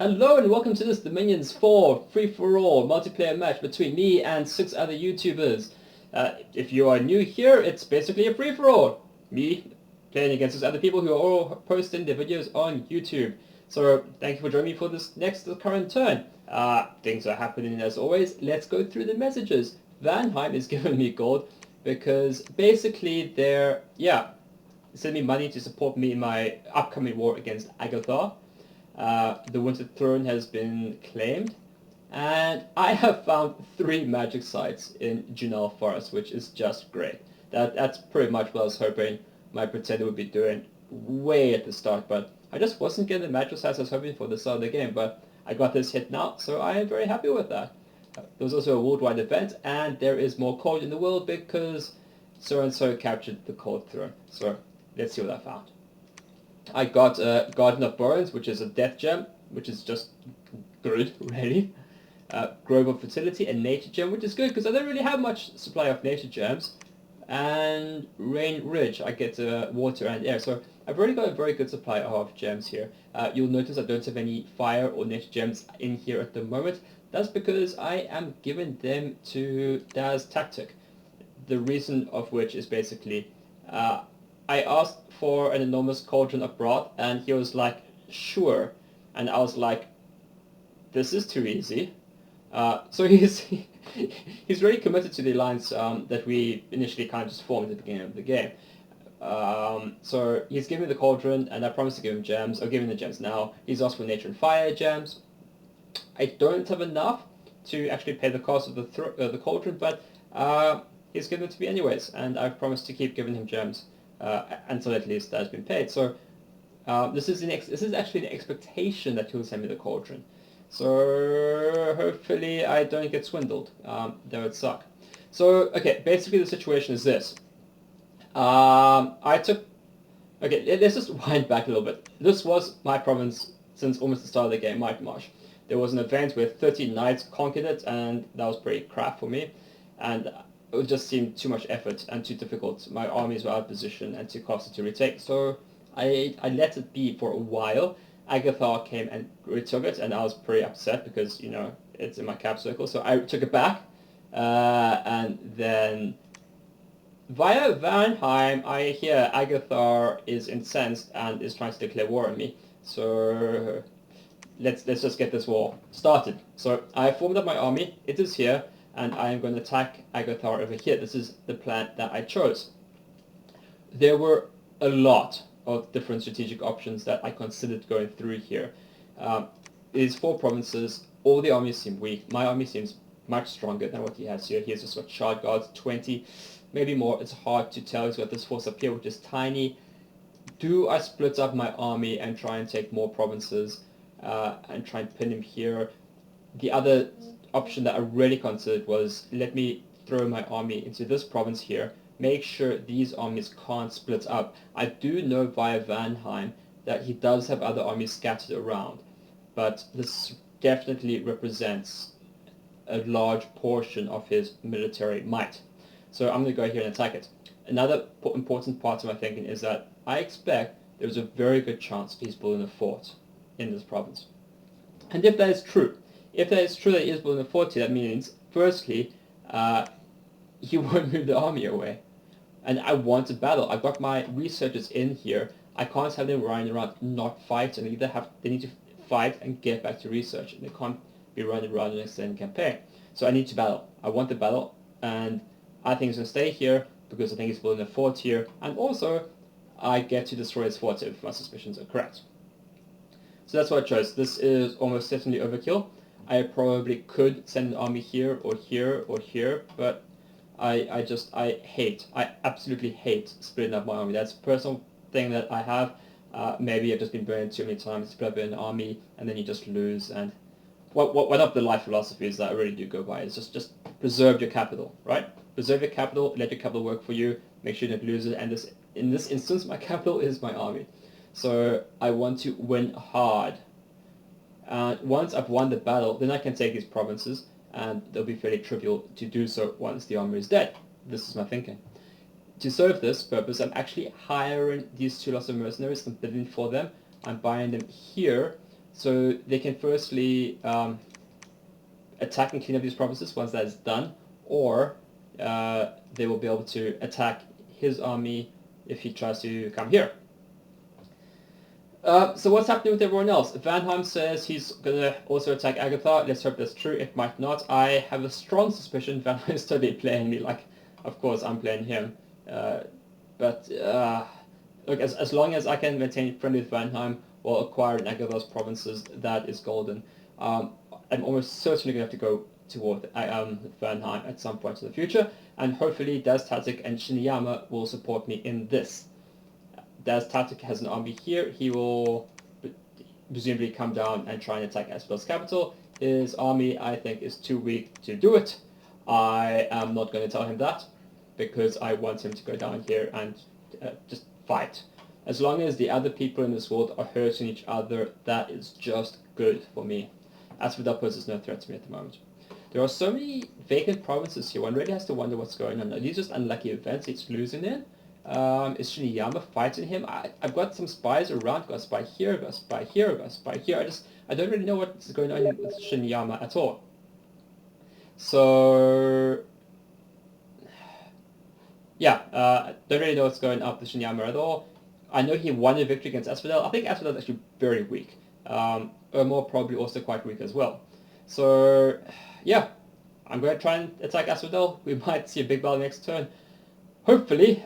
Hello and welcome to this Dominions 4 free-for-all multiplayer match between me and 6 other YouTubers. If you are new here, it's basically a free-for-all. Me playing against 6 other people who are all posting their videos on YouTube. So thank you for joining me for this current turn. Things are happening as always. Let's go through the messages. Vanheim is giving me gold because basically they're, sending me money to support me in my upcoming war against Agatha. The Winter Throne has been claimed, and I have found 3 magic sites in Junel Forest, which is just great. That's pretty much what I was hoping my pretender would be doing way at the start, but I just wasn't getting the magic sites I was hoping for the start of the game, but I got this hit now, so I am very happy with that. There was also a worldwide event, and there is more cold in the world because so-and-so captured the Cold Throne. So let's see what I found. I got Garden of Bones, which is a death gem, which is just good, really. Grove of Fertility, a nature gem, which is good because I don't really have much supply of nature gems. And Rain Ridge, I get water and air. So I've already got a very good supply of gems here. You'll notice I don't have any fire or nature gems in here at the moment. That's because I am giving them to DasTactic. The reason of which is basically I asked for an enormous cauldron of broth, and he was like, sure. And I was like, this is too easy. So he's really committed to the alliance that we initially kind of just formed at the beginning of the game. So he's given me the cauldron, and I promised to give him gems. I'll give him the gems now. He's asked for nature and fire gems. I don't have enough to actually pay the cost of the cauldron, but he's given it to me anyways, and I've promised to keep giving him gems until at least that has been paid. So this is actually an expectation that he'll send me the cauldron. So hopefully I don't get swindled. That would suck. So okay, basically the situation is this. Let's just wind back a little bit. This was my province since almost the start of the game, Might Marsh. There was an event where 30 knights conquered it, and that was pretty crap for me. And it just seemed too much effort and too difficult. My armies were out of position and too costly to retake, so I let it be for a while. Agatha came and retook it, and I was pretty upset because, you know, it's in my cap circle, so I took it back. And then via Vanheim, I hear Agatha is incensed and is trying to declare war on me. So let's just get this war started. So I formed up my army. It is here, and I am going to attack Agatha over here. This is the plan that I chose. There were a lot of different strategic options that I considered going through here. It is 4 provinces. All the armies seem weak. My army seems much stronger than what he has here. He has just got shard guards, 20, maybe more. It's hard to tell. He's got this force up here, which is tiny. Do I split up my army and try and take more provinces and try and pin him here? The other option that I really considered was let me throw my army into this province here, make sure these armies can't split up. I do know via Vanheim that he does have other armies scattered around, but this definitely represents a large portion of his military might. So I'm going to go here and attack it. Another important part of my thinking is that I expect there's a very good chance he's building a fort in this province. And if that is true that he is building a fort here, that means, firstly, he won't move the army away. And I want a battle. I've got my researchers in here. I can't have them running around not fighting. They need to fight and get back to research. And they can't be running around an extended campaign. So I need to battle. I want the battle, and I think he's going to stay here because I think he's building a fort here. And also, I get to destroy his fort if my suspicions are correct. So that's what I chose. This is almost certainly overkill. I probably could send an army here or here or here, but I absolutely hate splitting up my army. That's a personal thing that I have. Maybe I've just been burned too many times, split up an army, and then you just lose. And one of the life philosophies that I really do go by is just preserve your capital, right? Preserve your capital, let your capital work for you, make sure you don't lose it, and in this instance, my capital is my army. So I want to win hard. Once I've won the battle, then I can take these provinces, and it'll be fairly trivial to do so once the army is dead. This is my thinking. To serve this purpose, I'm actually hiring these 2 lots of mercenaries and bidding for them. I'm buying them here So they can firstly attack and clean up these provinces once that is done, or they will be able to attack his army if he tries to come here. So what's happening with everyone else? Vanheim says he's gonna also attack Agatha. Let's hope that's true. It might not. I have a strong suspicion Vanheim is totally playing me. Like, of course I'm playing him. But look, as long as I can maintain friendly with Vanheim while acquiring Agatha's provinces, that is golden. I'm almost certainly gonna have to go toward Vanheim at some point in the future, and hopefully DasTactic and Shinuyama will support me in this. DasTactic has an army here. He will presumably come down and try and attack Aspel's capital. His army, I think, is too weak to do it. I am not going to tell him that, because I want him to go down here and just fight. As long as the other people in this world are hurting each other, that is just good for me. Aspel poses no threat to me at the moment. There are so many vacant provinces here. One really has to wonder what's going on. Are these just unlucky events he's losing in? Is Shinuyama fighting him? I've got some spies around. Got a spy here, got a spy here, got a spy here. I don't really know what's going on with Shinuyama at all. So yeah, I don't really know what's going on with Shinuyama at all. I know he won a victory against Asphodel. I think Asphodel is actually very weak. Ermor probably also quite weak as well. So yeah, I'm going to try and attack Asphodel. We might see a big battle next turn. Hopefully,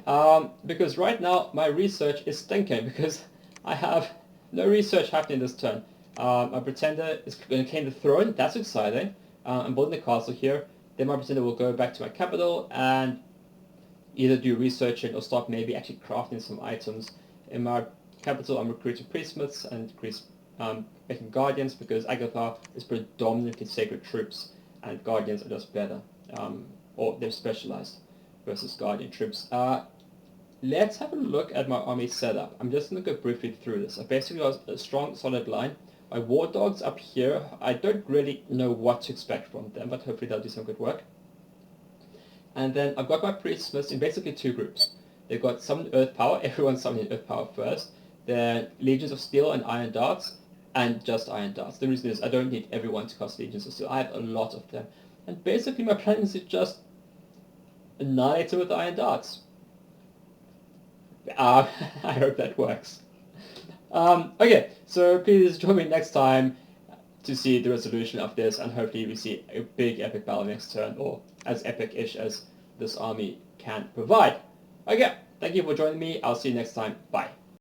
because right now my research is stinking because I have no research happening this turn. My pretender is going to claim the throne. That's exciting. I'm building a castle here. Then my pretender will go back to my capital and either do researching or start maybe actually crafting some items. In my capital, I'm recruiting priestsmiths and making guardians because Agatha is predominantly sacred troops and guardians are just better, or they're specialized versus guardian troops. Let's have a look at my army setup. I'm just going to go briefly through this. I basically got a strong, solid line. My war dogs up here, I don't really know what to expect from them, but hopefully they'll do some good work. And then I've got my priestsmiths in basically two groups. They've got summoned earth power, everyone's summoning earth power first, then legions of steel and iron darts, and just iron darts. The reason is I don't need everyone to cast legions of steel. I have a lot of them. And basically my plan is to just annihilate him with iron darts. I hope that works. Okay, so please join me next time to see the resolution of this, and hopefully we see a big epic battle next turn, or as epic-ish as this army can provide. Okay, thank you for joining me. I'll see you next time. Bye.